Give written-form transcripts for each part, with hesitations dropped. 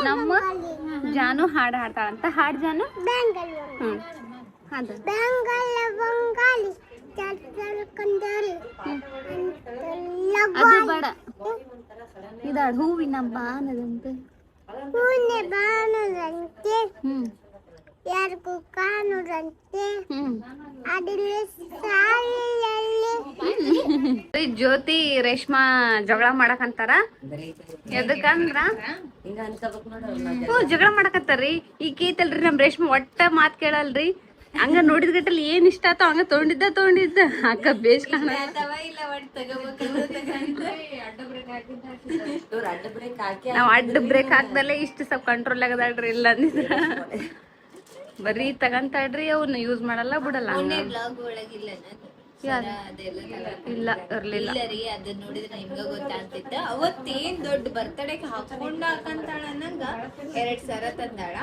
ನಮ್ಮ ಜಾನು ಹಾಡು ಹಾಡ್ತಾಳಂತ. ಹಾಡು ಜಾನು. ಅದು ಬೇಡ, ಇದಾಡು. ಹೂವಿನ ಬಾನದಂತೆ ಯಾರಿಗೂ ಕಾಣುದಂತೆ ಜ್ಯೋತಿ ರೇಷ್ಮಾ ಜಗಳ ಮಾಡಕಂತಾರ. ಎದಕ್ಕಂದ್ರ ಜಗಳ ಮಾಡಕತ್ತಾರ್ರಿ. ಈಗ ಐತಲ್ರಿ ನಮ್ ರೇಷ್ಮಾ ಒಟ್ಟ ಮಾತ್ ಕೇಳಲ್ರಿ. ಹಂಗ ನೋಡಿದ ಗಟ್ಟಲ್ಲಿ ಏನ್ ಇಷ್ಟ ಆತ ಹಂಗ ತೊಗೊಂಡಿದ್ದ ಅಕ್ಕ ಬೇಸ್ ಕಾಣ. ನಾವ್ ಅಡ್ಡ ಬ್ರೇಕ್ ಹಾಕ್ದಲ್ಲೇ ಇಷ್ಟು ಸ್ವಲ್ಪ ಕಂಟ್ರೋಲ್ ಆಗದಾಳ್ರಿ. ಇಲ್ಲ ಅಂದಿದ್ರ ಬರೀ ತಗಂತಾಳ್ರಿ. ಅವ್ನ ಯೂಸ್ ಮಾಡಲ್ಲ ಬಿಡಲ್ಲ. ಇಲ್ಲ ಇರ್ಲಿಲ್ಲ ರೀ. ಅದನ್ನ ನೋಡಿದ್ರೆ ನಿಮ್ಗ ಗೊತ್ತಾಗ್ತಿತ್ತ. ಅವತ್ತೇನ್ ದೊಡ್ಡ ಬರ್ತಡೇಕ್ ಹಾಕೊಂಡ ಹಾಕಂತಾಳ ಅನ್ನಂಗ 2 ಸರ ತಂದಾಳ.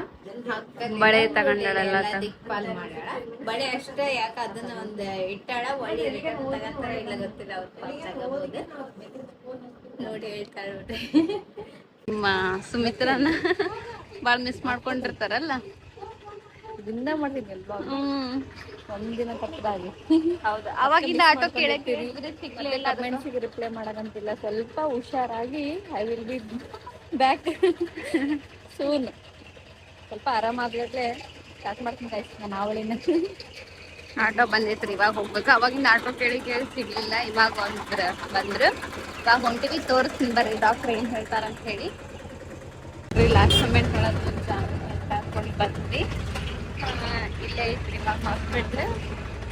ಬಳೆ ತಗೊಂಡಾಳಲ್ಲ, ದಿಕ್ಪಾಲ್ ಮಾಡ್ಯಾಳ. ಬಳೆ ಅಷ್ಟ ಯಾಕ ಅದನ್ನ ಒಂದ್ ಇಟ್ಟಾಳ. ಒಳ್ಳೆ ತಗಂತಾರ ಇಲ್ಲ ಗೊತ್ತಿಲ್ಲ. ಅವ್ರ ತಗೋಬಹುದು ನೋಡಿ ಹೇಳ್ತಾಳ. ನಿಮ್ಮ ಸುಮಿತ್ರನ ಬಾಳ್ ಮಿಸ್ ಮಾಡ್ಕೊಂಡಿರ್ತಾರಲ್ಲ. ದಿನ ಮಾಡ್ತಿದ್ವಿ ಒಂದಿನ ತಪ್ಪದಾಗಿ. ಹೌದು, ಅವಾಗಿಂದ ಆಟೋ ಕೇಳಕ್ಕೆ ಕಮೆಂಟ್ಸಿಗೆ ರಿಪ್ಲೈ ಮಾಡಕಂತಿಲ್ಲ. ಸ್ವಲ್ಪ ಹುಷಾರಾಗಿ I will be back soon. ಸ್ವಲ್ಪ ಆರಾಮಾಗ್ಲೇ ಸ್ಟಾರ್ಟ್ ಮಾಡ್ತೀನಿ ಗೈಸ್ ನಾನು ಅವಳಿನ. ಆಟೋ ಬಂದೈತ್ರಿ, ಇವಾಗ ಹೋಗ್ಬೇಕು. ಅವಾಗಿಂದ ಆಟೋ ಕೇಳಿ ಸಿಗ್ಲಿಲ್ಲ. ಇವಾಗ ಬಂದ್ರು. ಇವಾಗ ಹೊಂಟಿವಿ. ತೋರಿಸ್ತೀನಿ ಬರ್ರಿ ಡಾಕ್ಟರ್ ಏನ್ ಹೇಳ್ತಾರಂತ ಹೇಳಿ. ಲಾಸ್ಟ್ ಕಮೆಂಟ್ ಹೇಳೋದು ಮುಂಚೆ ಹಾಕೊಂಡು ಬಂದ್ವಿ. ಇಲ್ಲೇ ಐತ್ರಿ ಇವಾಗ ಹಾಸ್ಪಿಟ್ಲ್.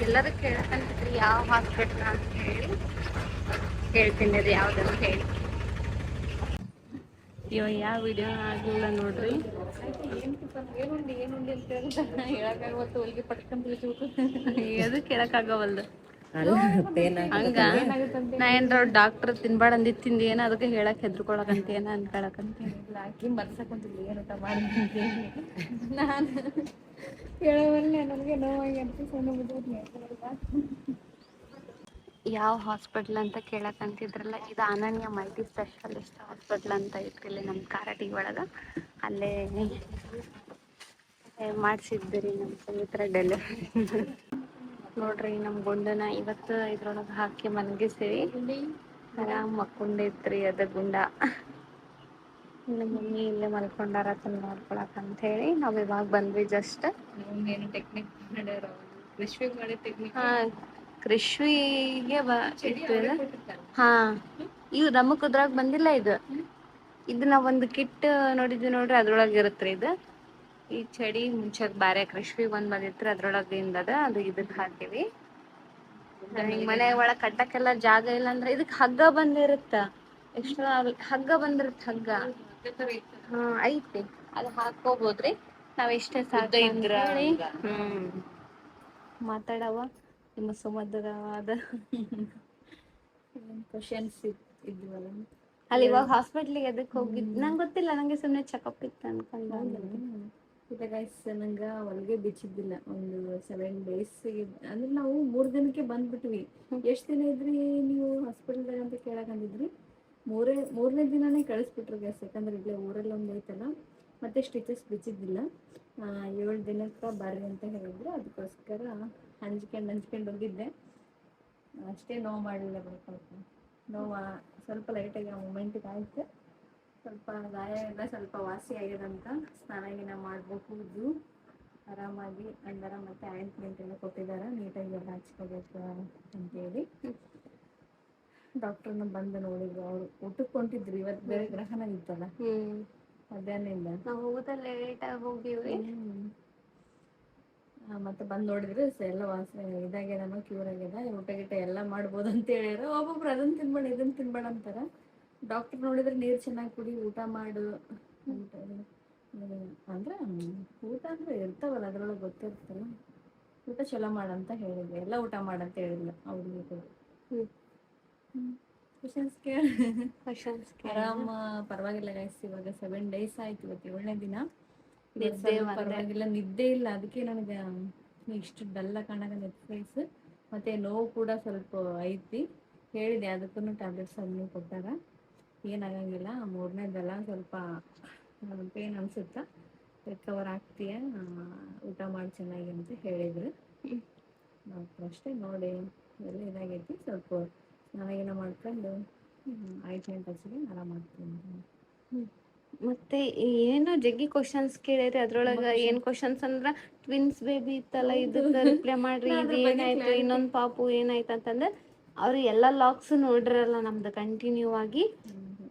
ಎಲ್ಲರೂ ಕೇಳಕಂತಿದ್ರಿ ಯಾವ ಹಾಸ್ಪಿಟ್ಲ್ ಅಂತ ಹೇಳಿ. ಹೇಳ್ತೀನಿ ಅದು ಯಾವ್ದಂತ ಹೇಳಿ. ಅಯ್ಯೋ ಯಾವ ವಿಡಿಯೋ ಆಗಲಿಲ್ಲ ನೋಡ್ರಿ. ಏನುಂಡಿ ಅಂತ ಹೇಳಕ್ಕಾಗವಲ್ತು. ಹೊಲಿಗೆ ಪಟ್ಕೊಂಡ್ ಅದು ಕೇಳಕ್ಕಾಗವಲ್ದು. ಹಂಗ ನಾ ಏನ್ರ ಡಾಕ್ಟರ್ ತಿನ್ಬಾಡ ಅಂದಿದ್ ತಿಂದಿ ಏನ, ಅದಕ್ಕೆ ಹೇಳಕ್ ಹೆದ್ರಕೊಳಕಂತ ಏನ ಅನ್ಕೊಳಕಂತ ಹಾಕಿ ಮರ್ಸಕೊಂತಿದ್ವಿ. ಏನ್ ಊಟ ಮಾಡಿ ನಾನು ಹೇಳೋವಲ್ಲೇ ನನಗೆ ನೋವಾಗಿ ಅಂತ ಸಣ್ಣ ಬಿದ್ದಿದ್ನಿ. ಯಾವ ಹಾಸ್ಪಿಟ್ಲ್ ಅಂತ ಕೇಳಕಂತಿದ್ರಲ್ಲ, ಇದು ಅನನ್ಯ ಮಲ್ಟಿ ಸ್ಪೆಷಲಿಸ್ಟ್ ಹಾಸ್ಪಿಟ್ಲ್ ಅಂತ ಐತ್ರಿ ಇಲ್ಲಿ ನಮ್ಮ ಕಾರಟಗಿ ಒಳಗ. ಅಲ್ಲೇ ಮಾಡಿಸಿದ್ರಿ ನಮ್ಮ ಸುಮಿತ್ರ ಡೆಲಿವರಿ. ನೋಡ್ರಿ ನಮ್ಮ ಗುಂಡನ ಇವತ್ತು ಇದ್ರೊಳಗೆ ಹಾಕಿ ಮಲಗಿಸಿವಿ. ಆರಾಮ್ ಮಕ್ಕೊಂಡೈತ್ರಿ ಅದ ಗುಂಡ. ನಮ್ಮ ಮಮ್ಮಿ ಇಲ್ಲೇ ಮಲ್ಕೊಂಡಾರ ಅದನ್ನ ನೋಡ್ಕೊಳಕ್ ಅಂತ ಹೇಳಿ ನಾವ್ ಇವಾಗ ಬಂದ್ವಿ. ಜಸ್ಟ್ ಏನು ಟೆಕ್ನಿಕ್ ಮಾಡ್ಯಾರ ಕೃಷ್ವಿಗ್ ಮಾಡಿ ಟೆಕ್ನಿಕ್. ಹಾ, ಕೃಷ್ವಿಗೆ ಹಾ ಇವ್ ನಮ್ಮ ಕುದ್ರಾಗ ಬಂದಿಲ್ಲ. ಇದು ನಾವ್ ಒಂದು ಕಿಟ್ ನೋಡಿದ್ವಿ ನೋಡ್ರಿ, ಅದ್ರೊಳಗ ಇರತ್ರಿ ಇದು. ಈ ಚಡಿ ಮುಂಚೆಗ್ ಬಾರೆ ಕೃಷ್ವಿಗ್ ಒಂದ್ ಬಂದಿತ್ರಿ, ಅದ್ರೊಳಗಿಂದ ಅದು ಇದಕ್ ಹಾಕಿವಿ. ಹಿಂಗ್ ಮನೆ ಒಳಗ್ ಕಟ್ಟಕ್ಕೆಲ್ಲ ಜಾಗ ಇಲ್ಲ ಅಂದ್ರೆ ಇದಕ್ ಹಗ್ಗ ಬಂದಿರುತ್ತ. ಎಕ್ಸ್ಟ್ರಾ ಹಗ್ಗ ಬಂದಿರುತ್ತ. ಹಗ್ಗ ಹಾ ಐತಿ, ಅದ್ ಹಾಕೋಬೋದ್ರಿ. ನಾವ್ ಎಷ್ಟೇ ಸಾಧ್ಯ ಹೇಳಿ ಮಾತಾಡವ ನಿಮ್ಮ ಸುಮಧುರವಾದ ಕ್ವಶನ್ಸ್ ಇದ್ವಲ್ಲ. ಅಲ್ಲಿ ಇವಾಗ ಹಾಸ್ಪಿಟ್ಲಿಗೆ ಎದಕ್ ಹೋಗಿದ್ ನಂಗೆ ಗೊತ್ತಿಲ್ಲ. ನಂಗೆ ಸುಮ್ನೆ ಚೆಕಪ್ ಇತ್ತು ಅನ್ಕೊಂಡ. ಇಲ್ಲ ಗೈಸ್, ನಂಗೆ ಹೊಲಿಗೆ ಬಿಚ್ಚಿದ್ದಿಲ್ಲ ಒಂದು 7 days. ಅಂದ್ರೆ ನಾವು 3 ದಿನಕ್ಕೆ ಬಂದ್ಬಿಟ್ವಿ. ಎಷ್ಟ್ ದಿನ ಇದ್ರಿ ನೀವು ಹಾಸ್ಪಿಟಲ್ದಾಗ ಅಂತ ಕೇಳಕಂದಿದ್ರಿ. ಮೂರನೇ ದಿನಾನೇ ಕಳಿಸ್ಬಿಟ್ರು ಗೈಸ್. ಯಾಕಂದ್ರೆ ಇಲ್ಲೇ ಊರಲ್ಲಿ ಒಂದು ಐತಲ್ಲ, ಮತ್ತೆ ಸ್ಟಿಚಸ್ ಬಿಚ್ಚಿದ್ದಿಲ್ಲ. 7 ದಿನಕ್ಕೆ ಬರ್ರಿ ಅಂತ ಹೇಳಿದ್ರು. ಅದಕ್ಕೋಸ್ಕರ ಹಂಚ್ಕೊಂಡು ಹೋಗಿದ್ದೆ. ಅಷ್ಟೇ ನೋವು ಮಾಡಲಿಲ್ಲ. ನೋವು ಸ್ವಲ್ಪ ಲೈಟಾಗಿ ಆ ಮೂಮೆಂಟಿಗೆ ಆಯ್ತು. ಸ್ವಲ್ಪ ಗಾಯ ಎಲ್ಲ ಸ್ವಲ್ಪ ವಾಸಿ ಆಗ್ಯದಂತ. ಸ್ನಾನ ಗಿನ ಮಾಡ್ಬೇಕು ಆರಾಮಾಗಿ ಅಂದಾರ. ಮತ್ತೆ ಆಯಿಂಟ್ಮೆಂಟ್ ಎಲ್ಲ ಕೊಟ್ಟಿದ್ದಾರೆ, ನೀಟಾಗಿ ಎಲ್ಲ ಹಚ್ಕೋಬೇಕು ಅಂತೇಳಿ. ಡಾಕ್ಟರ್ನ ಬಂದು ನೋಡಿದ್ರು. ಅವ್ರು ಊಟಕ್ಕೆ ಹೊಂಟಿದ್ರು. ಇವತ್ತು ಬೇರೆ ಗ್ರಹಣ ಇತ್ತಲ್ಲ ಮಧ್ಯಾಹ್ನದಿಂದ. ನಾವು ಹೋಗೋದಲ್ಲ ಲೇಟ್ ಆಗಿ ಹೋಗಿವಿ. ಮತ್ತೆ ಬಂದ್ ನೋಡಿದ್ರೆ ಎಲ್ಲ ಇದಾಗ್ಯದನೋ ಕ್ಯೂರ್ ಆಗ್ಯದ, ಊಟ ಗಿಟ ಎಲ್ಲ ಮಾಡ್ಬೋದು ಅಂತ ಹೇಳಿದ್ರು. ಒಬ್ಬೊಬ್ರು ಅದನ್ನ ತಿನ್ಬೇಡ ಇದನ್ನ ತಿನ್ಬೇಡ ಅಂತಾರ. ಡಾಕ್ಟರ್ ನೋಡಿದ್ರೆ ನೀರು ಚೆನ್ನಾಗಿ ಕುಡಿ, ಊಟ ಮಾಡು ಅಂದ್ರೆ ಊಟ ಅಂದ್ರೆ ಇರ್ತಾವಲ್ಲ ಅದ್ರೊಳಗೆ ಗೊತ್ತಿರ್ತಲ್ಲ. ಊಟ ಚಲೋ ಮಾಡಂತ ಹೇಳಿದ್ವಿ. ಎಲ್ಲ ಊಟ ಮಾಡಂತ ಹೇಳಿಲ್ಲ ಅವ್ರಿಗೆ. ಆರಾಮ ಪರವಾಗಿಲ್ಲ ಗೈಸ್. ಇವಾಗ 7 days ಆಯ್ತು. ಇವತ್ತು 7ನೇ ದಿನ. ಪರವಾಗಿಲ್ಲ, ನಿದ್ದೆ ಇಲ್ಲ. ಅದಕ್ಕೆ ನನಗೆ ಇಷ್ಟು ಡಲ್ಲ ಕಾಣಕತ್ತೈತಿ ಫೇಸ್. ಮತ್ತೆ ನೋವು ಕೂಡ ಸ್ವಲ್ಪ ಐತಿ. ಹೇಳಿದೆ, ಅದಕ್ಕೂ ಟ್ಯಾಬ್ಲೆಟ್ಸ್ ಅದನ್ನು ಕೊಟ್ಟಾರ. ಏನಾಗಂಗಿಲ್ಲ, ಮೂರನೇದೆಲ್ಲ ಸ್ವಲ್ಪ ಪೇನ್ ಅನ್ಸುತ್ತಾ, ರಿಕವರ್ ಆಗ್ತೀಯ, ಊಟ ಮಾಡಿ ಚೆನ್ನಾಗಿ ಅಂತ ಹೇಳಿದ್ರು. ಅಷ್ಟೇ ನೋಡಿ, ಎಲ್ಲ ಇದಾಗೈತಿ, ಸ್ವಲ್ಪ ಸ್ನಾನ ಮಾಡ್ಕೊಂಡು ಆಯಿಂಟ್ಮೆಂಟ್ ಹಚ್ಚಿದ್ರೆ ಆರಾಮಾಗ್ತೀನಿ. ಮತ್ತೆ ಏನೋ ಜಗ್ಗಿ ಕ್ವಶನ್ಸ್ ಕೇಳಿರಿ, ತುಂಬ ಅದ್ರೊಳಗ ಖುಷಿ. ಏನ್ ಕ್ವಶನ್ಸ್ ಅಂದ್ರ ಟ್ವಿನ್ಸ್ ಬೇಬಿ ಇತ್ತಲ್ಲ, ಹೌದು, ಇದಕ್ಕ ರಿಪ್ಲೈ ಮಾಡ್ರಿ, ನಾ ಇದು ಅದ್ರ ಬಗ್ಗೆ ಏನಾಯ್ತು, ಕ್ಲಾರಿಟಿ. ಇನ್ನೊಂದ್ ಪಾಪು ಏನಾಯ್ತು ಅಂತಂದ್ರೆ ಅವ್ರು ಎಲ್ಲಾ ಲಾಕ್ಸ್ ನೋಡ್ರಲ್ಲ ನಮ್ದು ಕಂಟಿನ್ಯೂ ಆಗಿ,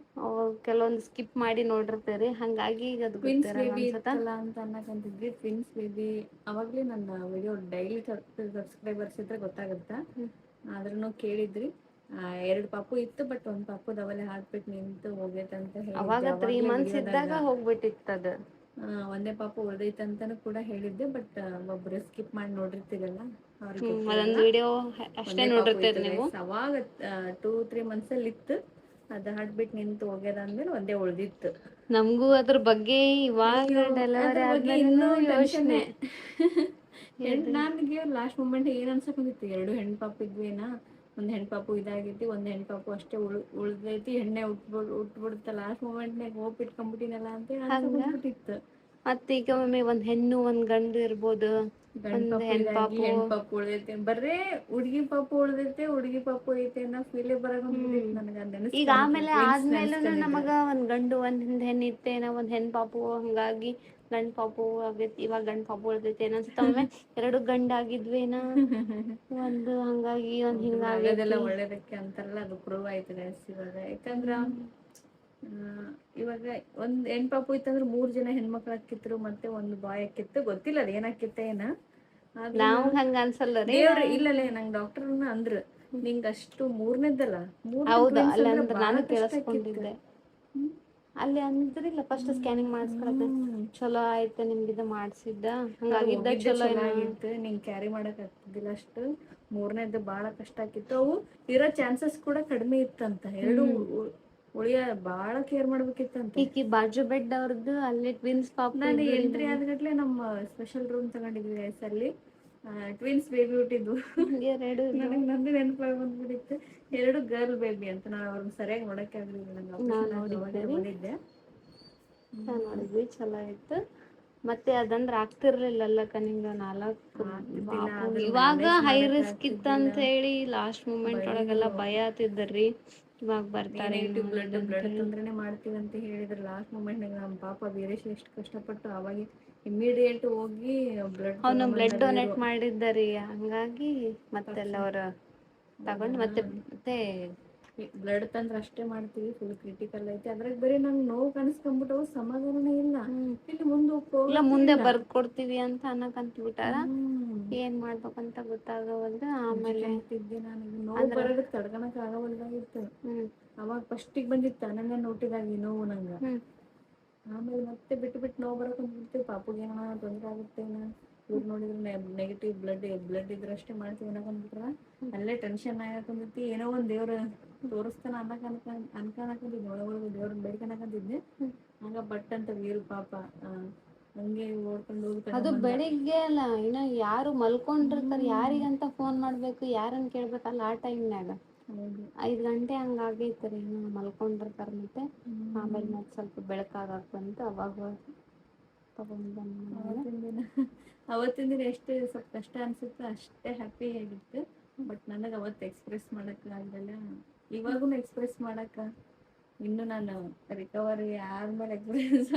ಕೆಲವೊಂದು ಸ್ಕಿಪ್ ಮಾಡಿ ನೋಡಿರ್ತೇರಿ, ಹಂಗಾಗಿ ಈಗ ಅದು ಟ್ವಿನ್ಸ್ ಗೊತ್ತಿರಲ್ಲ ಬೇಬಿ ಅನ್ಸತ್ತ. ಇತ್ತಲ್ಲ ಅಂತ ಅನ್ನಕಂತಿದ್ವಿ. ಟ್ವಿನ್ಸ್ ಬೇಬಿ ಅವಾಗಲೇ ನನ್ನ ವಿಡಿಯೋ ಡೈಲಿ ಸಬ್ಸ್ಕ್ರೈಬರ್ಸ್ ಇದ್ರೆ ಗೊತ್ತಾಗುತ್ತಾ, ಆದ್ರೂ ಕೇಳಿದ್ರಿ. 2 ಪಾಪು ಇತ್ತು, ಬಟ್ ಒಂದು ಪಾಪುದ ಅವಲೇ ಹಾರ್ಟ್ಬಿಟ್ ನಿಂತು ಹೋಗೈತೆ ಅಂತ ಹೇಳಿದ್ದೆ ಅವಾಗ 3 ಅವಾಗಲೇ months ವಿಡಿಯೋದಾಗ. ಇದ್ದಾಗ ಹೋಗ್ಬಿಟ್ಟಿತ್ತದ. ಒಂದೇ ಪಾಪು ಉಳ್ದೈತೆ ಅಂತಾನು ಕೂಡ ಹೇಳಿದ್ದೆ, ಬಟ್ ಒಬ್ರು ಸ್ಕಿಪ್ ಮಾಡಿ ನೋಡಿರ್ತೀರಲ್ಲ, ಅವ್ರಿಗೆ ಗೊತ್ತಿರಲ್ಲ. ಅದೊಂದು ವಿಡಿಯೋ ಅಷ್ಟೇ ಒಂದೇ ಪಾಪು ನೋಡಿರ್ತೇರಿ ಇತ್ತು ನೀವು. ಗೈಸ್, ಅವಾಗ 2-3 ಮಂತ್ಸಲ್ಲಿ ಇತ್ತು. ಅದು ಹಾರ್ಟ್ಬಿಟ್ ನಿಂತು ಹೋಗ್ಯದಂದ್ಮೇಲೆ ಒಂದೇ ಉಳ್ದಿತ್ತು. ನಮಗೂ ಅದ್ರ ಬಗ್ಗೆ ಇವಾಗ ಅಯ್ಯೋ, ಅದ್ರ ಡೆಲಿವರಿ ಬಗ್ಗೆ ಆದ್ಮೇಲೆನೂ ಇನ್ನೂ ಯೋಚನೆ. ಟೆನ್ಷನ್ನೇ. ನನಗೆ ಲಾಸ್ಟ್ ಮೂಮೆಂಟ್ ಏನ್ ಅನ್ಸಕೊಂಡಿತ್ತು, 2 ಹೆಣ್ಣು ಪಾಪು ಇದ್ವೇನಾ, ಒಂದು ಹೆಣ್ಣು ಪಾಪು ಇದಾಗೈತಿ, ಒಂದು ಹೆಣ್ಣು ಪಾಪು ಅಷ್ಟೇ ಉಳ್ದೈತಿ, ಹೆಣ್ಣೆ ಉಟ್ಬಿಡುತ್ತ ಲಾಸ್ಟ್ ಮೂಮೆಂಟ್ನಾಗ ಹೋಪ್ ಇಟ್ಕೊಂಡ್ಬಿಟ್ಟಿನಲ್ಲ ಅಂತ ಹಂಗ ಅನ್ಸಕೊಂಡ್ಬಿಟ್ಟಿತ್ತು. ಮತ್ತೆ ಈಗ ಒಮ್ಮೆ ಒಂದ್ ಹೆಣ್ಣು ಒಂದ್ ಗಂಡು ಇರ್ಬೋದು, ಗಂಡು ಒಂದ್ ಪಾಪು ಇದಾಗಿ ಹೆಣ್ಪಾಪು. ಹೆಣ್ಣು ಪಾಪು ಉಳ್ದೈತೆ, ಬರ್ರೇ ಹುಡುಗಿ ಪಾಪು ಉಳ್ದೈತೆ, ಹುಡುಗಿ ಪಾಪು ಐತೆ ಅನ್ನೋ ಫೀಲೇ ಬರಕಂದ್ಬಿಟ್ಟಿತ್ತು ನನಗೆ. ಅದು ಈಗ ನೆನೆಸ್ಕೊಂಡಿದ್ದು, ಆಮೇಲೆ ಟ್ವಿನ್ಸ್ ಆದ್ಮೇಲೂನು ನೆನೆಸ್ಕೊಂಡಿದ್ದು. ನಮಗ ಒಂದ್ ಗಂಡು ಒಂದ್ ಹೆಣ್ಣು ಇತ್ತೇನೋ, ಒಂದ್ ಹೆಣ್ ಪಾಪು, ಹಂಗಾಗಿ ಗಂಡ್ ಪಾಪು ಆಗೈತಿ, ಇವಾಗ ಗಂಡ್ ಪಾಪು ಉಳ್ದೈತಿ ಅನ್ಸುತ್ತ. ಒಮ್ಮೆ 2 ಗಂಡ ಆಗಿದ್ವೇನ, ಒಂದು ಹಂಗಾಗಿ ಒಂದ್ ಹೌದು ಬಿಡು, ಆಗೋದೆಲ್ಲ ಹಿಂಗಾಗೈತಿ. ಒಳ್ಳೇದಕ್ಕೆ ಅಂತಾರಲ್ಲ, ಅದು ಪ್ರೂವ್ ಆಯ್ತದೆ ಇವಾಗ. ಯಾಕಂದ್ರ ಇವಾಗ ಒಂದ್ ಹೆಣ್ ಪಾಪು ಇತ್ತಂದ್ರೆ 3 ಜನ ಹೆಣ್ಮಕ್ಳು ಹಾಕಿತ್ರು, ಮತ್ತೆ ಒಂದು ಬಾಯ್ ಹಾಕಿತ್ತು, ಗೊತ್ತಿಲ್ಲ ಅದ ಏನಾಕಿತ್ತ ಏನ. ಆದ್ರೂನು ನಾವ್ ಹಂಗ ಅನ್ಸಲ್ಲರಿ. ದೇವ್ರ ಇಲ್ಲಲೇ, ನಂಗೆ ಡಾಕ್ಟರ್ನ ಅಂದ್ರು, ನಿಂಗ ಅಷ್ಟು ಮೂರನೇದ್ದಲ್ಲ, ಮೂರನೇ ಹೌದು, ಟ್ವಿನ್ಸ್ ಅಲ್ಲಿ ಅಂದ್ರೆ ಅಂದ್ರ ಬಾಳ ನಾನು ಕಷ್ಟ ಆಕಿತ್ತು. ಕೇಳಿಸ್ಕೊಂಡಿದ್ದೆ. ಅಲ್ಲಿ ಅಂದ್ರಿಲ್ಲ ಫಸ್ಟ್ ಸ್ಕ್ಯಾನಿಂಗ್ ಮಾಡಸ್ಕೊಳಕ್, ಚಲೋ ಆಯ್ತು ನಿಮ್ಗೆ ಇದು ಮಾಡ್ಸಿದ್ದ, ಅದು ಹಂಗಾಗಿದ್ದ ಹೋಗಿದ್ದೆ ಚಲೋ ಚಲೋ ಏನ. ಆಗಿತ್ತು, ನಿಂಗೆ ಕ್ಯಾರಿ ಮಾಡಕ್ ಆಗ್ತಿದ್ದಿಲ್ಲ ಅಷ್ಟು. ಮೂರನೇದ್ದು ಬಾಳ ಕಷ್ಟ ಆಗಿತ್ತು. ಅವು ಇರೋ ಚಾನ್ಸಸ್ ಕೂಡ ಕಡಿಮೆ ಇತ್ತಂತ, ಎರಡು ಉಳಿಯ ಬಾಳ ಕೇರ್ ಮಾಡ್ಬೇಕಿತ್ತಂತೆ. ಈಕಿ ಬಾಜು ಬೆಡ್ ಅವ್ರದ್ದು ಅಲ್ಲಿ ಟ್ವಿನ್ಸ್ ಪಾಪು ನಾನು ಇದ್ದು ಎಂಟ್ರಿ ಆದಗಟ್ಲೆ ನಮ್ಮ ಸ್ಪೆಷಲ್ ರೂಮ್ ತಗೊಂಡಿದ್ವಿ ಅಲ್ಲಿ, ಟ್ವಿನ್ಸ್ ಬೇಬಿ ಹುಟ್ಟಿದ್ವು. ಎರಡು ಇದ್ವು. ನನಗೆ ನಂದು ನೆನಪಾಗಿ ಬಂದ್ಬಿಟ್ಟಿತ್ತು, 2 ಗರ್ಲ್ ಬೇಬಿ ಅಂತ. ನಾನು ಅವ್ರನ್ನ ಸರಿಯಾಗಿ ನೋಡಕ್ಕೆ ಆಗಲಿಲ್ಲ, ನಂಗೆ ನಾವ್ ಆಪರೇಷನ್ ಆಗಿ ಅವಾಗಲೇ ನೋಡಿದ್ದೇರಿ, ಬಂದಿದ್ದೆ. ನೋಡಿದ್ವಿ, ಚಲೋ ಇತ್ತು. ಮತ್ತೆ ಅದಂದ್ರ ಆಗ್ತಿರ್ಲಿಲ್ಲಲ್ಲಕ್ಕ ನಿಂಗ 4 ಆಗ್ತಿದ್ದಿಲ್ಲ, ಪಾಪು. ಅದ್ರ ಇವಾಗ ಮ್ಯಾನೇಜ್ ಹೈ ಮಾಡಕ್ ರಿಸ್ಕ್ ಇತ್ತ ಆಗ್ತಿದ್ದಿಲ್ಲ. ಅಂತ ಹೇಳಿ ಲಾಸ್ಟ್ ಮೂಮೆಂಟ್ ಒಳಗೆಲ್ಲಾ ಭಯ ಆತಿದ್ದರಿ, ಇವಾಗ ಬರ್ತಾರೇನೋ ಬ್ಲಡ್ ಅನ್ನೋದಂತೇಳಿ. ತೊಂದ್ರೆನೆ ಮಾಡ್ತೀವಿ ಅಂತ ಹೇಳಿದ್ರು. ಲಾಸ್ಟ್ ಮೂಮೆಂಟ್ ನಮ್ಮ ಪಾಪ ವೀರೇಶ್ ಎಷ್ಟು ಕಷ್ಟಪಟ್ಟು ಅವಾಗ ಇಮಿಡಿಯೇಟ್ ಹೋಗಿ ಬ್ಲಡ್ ಅವನು ಬ್ಲಡ್ ತಗೊಂಬಂದಾರ ಇವರು. ಡೊನೇಟ್ ಮಾಡಿದ್ದರಿ, ಹಂಗಾಗಿ ಮತ್ತೆಲ್ಲ ಪರ್ಫೆಕ್ಟ್. ಅವ್ರ ತಗೊಂಡು ಹೌದಾ, ಮತ್ತೆ ಬ್ಲಡ್ ತಂದ್ರೆ ಅಷ್ಟೇ ಮಾಡ್ತೀವಿ, ಫುಲ್ ಕ್ರಿಟಿಕಲ್ ಐತಿ. ಅದ್ರಾಗ ಬರೀ ನಂಗೆ ನೋವು ಕಾಣಿಸ್ಕೊಂಡ್ಬಿಟ್ಟು ಸಮಾಧಾನನೇ ಇಲ್ಲ, ಇಲ್ಲಿ ಮುಂದೆ ಇಲ್ಲ ಹೋಗಕ್ಕೆ ಮುಂದೆ ಇಲ್ಲ. ಬರ್ದ್ ಕೊಡ್ತೀವಿ ಅಂತ ಅನ್ನಕಂತ ಬಿಟ್ಟಾರ, ಹ್ಮ್ ಏನ್ ಮಾಡ್ಬೇಕಂತ ಗೊತ್ತಾಗವಲ್ದು. ಆಮೇಲೆ ಅಂಜಿಕೆಂತಿದ್ದೆ ನನಗೆ, ನೋವು ಅಂದ್ರ ಬರೋದಕ್ಕೆ ತಡ್ಕೊಳಕ್ ಆಗವಲ್ದಾಗಿತ್ತು. ಅವಾಗ ಫಸ್ಟಿಗೆ ಬಂದಿತ್ತು ಅನನ್ಯ ಹುಟ್ಟಿದಾಗ ನೋವು ನಂಗೆ, ಆಮೇಲೆ ಮತ್ತೆ ಬಿಟ್ಟು ಬಿಟ್ಟು ನೋವು ಬರಕ್ ಕುಂದ್ಬಿಡ್ತು. ಪಾಪುಗೆ ಏನೋ ತೊಂದರೆ ಆಗುತ್ತೇನೋ, ಇವ್ರು ನೋಡಿದ್ರೆ ನೆಗೆಟಿವ್ ಬ್ಲಡ್ ಇದ್ರೆ ಅಷ್ಟೇ ಮಾಡ್ತೀವಿ ಅನ್ನಕೊಂಡ್ಬಿಟ್ರ. ಅಲ್ಲೇ ಟೆನ್ಷನ್ ಆಗಕಂದೈತಿ, ಏನೋ ಒಂದು ದೇವ್ರ ತೋರಿಸ್ತಾನ ಅನ್ಕೊಳಕಂತಿದ್ದೆ, ಒಳಗೊಳಗೆ ದೇವ್ರನ್ನ ಬೇಡ್ಕೊಳಕಂತಿದ್ದೆ. ಆಗ ಬಟ್ ಅಂತ ವೀರು ಪಾಪ ಹಂಗೆ ಓಡ್ಕೊಂಡು ಹೋಗಿ ಅದು ತಗೊಂಬಂದ. ಬೆಳಿಗ್ಗೆ ಅಲ್ಲ, ಇನ್ನ ಯಾರು ಮಲ್ಕೊಂಡಿರ್ತಾರ, ಯಾರಿಗಂತ ಫೋನ್ ಮಾಡ್ಬೇಕು, ಯಾರನ್ ಕೇಳ್ಬೇಕಲ್ಲ ಆ ಟೈಮ್ನಾಗ. ಹೌದು. 5 ಗಂಟೆ ಹಂಗ ಆಗೈತ್ರಿ, ಮಲ್ಕೊಂಡಿರ್ತಾರ. ಮತ್ತೆ ಆಮೇಲೆ ಮತ್ತೆ ಸ್ವಲ್ಪ ಬೆಳಕಾಗಕ್ ಬಂತು, ಅವಾಗ ತಗೊಂಡ್ ಬಂದ. ಅವತ್ತಿನ ದಿನ ಎಷ್ಟು ಸ್ವಲ್ಪ ಕಷ್ಟ ಅನ್ಸುತ್ತೋ ಅಷ್ಟೇ ಹ್ಯಾಪಿ ಆಗಿತ್ತು. ಬಟ್ ನನಗೆ ಅವತ್ತು ಎಕ್ಸ್ಪ್ರೆಸ್ ಮಾಡಕ್ ಆಗಲ್ಲ, ಇವಾಗೂ ಎಕ್ಸ್ಪ್ರೆಸ್ ಮಾಡಕ್ಕ ಇನ್ನು ನಾನು ರಿಕವರಿ ಆದ್ಮೇಲೆ ಎಕ್ಸ್ಪ್ರೆಸ್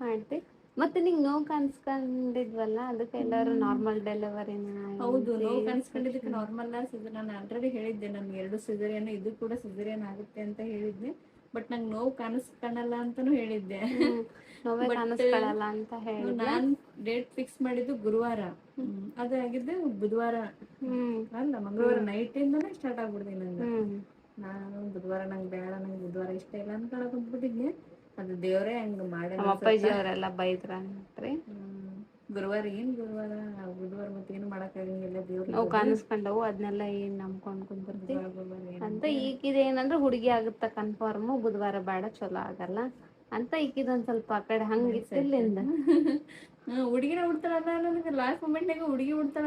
ಮಾಡ್ತಿ. ಮತ್ತೆ ನಿಂಗೆ ನೋವು ಕಾಣಿಸ್ಕೊಂಡಿದ್ವಲ್ಲ, ಅದಕ್ಕೆ ಎಲ್ಲಾರು ನಾರ್ಮಲ್ ಡೆಲಿವರಿನ ಹೌದು, ನೋವು ಕಾಣಿಸ್ಕೊಂಡಿದ್ದಕ್ಕೆ ಸೆಕ್ಷನ್. Normal caesarean. ನಾನು ಆಲ್ರೆಡಿ ಹೇಳಿದ್ದೆ, ನನ್ಗೆ 2 ಸಿಸೇರಿಯನ್, ಇದು ಕೂಡ ಸಿಸೇರಿಯನ್ ಆಗುತ್ತೆ ಅಂತ ಹೇಳಿದ್ದೆ. ಬಟ್ ನಂಗೆ ನೋವು ಕಾಣಿಸ್ಕೊಳ್ಳಲ್ಲ ಅಂತಾನೂ ಹೇಳಿದ್ದೆ. ನೋವೇ ಬಟ್ ಕಾಣಿಸ್ಕೊಳಲ್ಲ ಅಂತ ಹೇಳಿದ್ಲ. ನಾನು ಡೇಟ್ ಫಿಕ್ಸ್ ಮಾಡಿದ್ದು ಗುರುವಾರ, ಅದಾಗಿದ್ದು ಬುಧವಾರ ಅಲ್ಲ ಮಂಗಳವಾರ ನೈಟಿಂದನೇ ಸ್ಟಾರ್ಟ್ ಆಗ್ಬಿಡ್ತೀನಿ ನಂಗೆ. ನಾನು ಬುಧವಾರ ನಂಗೆ ಬೇಡ, ನಂಗೆ ಬುಧವಾರ ಇಷ್ಟ ಇಲ್ಲ ಅಂತ ಕುಂತ್ಬಿಟ್ಟಿದ್ನೆ. ಅದು ದೇವರೇ ಹಂಗೆ ಮಾಡಿ ನಮ್ಮ ಅನ್ಸತ್ತ. ಅಪ್ಪಾಜಿ ಅವರೆಲ್ಲ ಬೈದ್ರಂತ್ರಿ. ಗುರುವಾರ ಬುಧವಾರ ಮತ್ತೇನು ಮಾಡೋಕ್ಕಾಗಂಗಿಲ್ಲ, ನೋವು ದೇವ್ರದ್ದು ಕಾಣಿಸ್ಕೊಂಡವು, ಅದನ್ನೆಲ್ಲ ಏನ್ ನಂಬ್ಕೊಂಡ್ ಕುಂದಿರ್ತಿ ಗುರುವಾರ ಅಂತ. ಏನಂತೆ ಈಗಿದ ಏನಂದ್ರೆ ಹುಡುಗಿ ಆಗುತ್ತ ಕನ್ಫರ್ಮ್, ಬುಧವಾರ ಬೇಡ ಚಲೋ ಆಗಲ್ಲ ಅಂತ ಈಕಿದೊಂದ್ ಸ್ವಲ್ಪ ಆ ಕಡೆ ಮೈಂಡ್ ಸೆಟ್. ಹಂಗಿತ್ತಿಲ್ಲಿಂದ. ಹುಡುಗಿನ ಉಡ್ತಾಳ ನನಗೆ ಲಾಸ್ಟ್ ಮೂಮೆಂಟ್ನಾಗ ಹುಡುಗಿ ಉಡ್ತಾಳ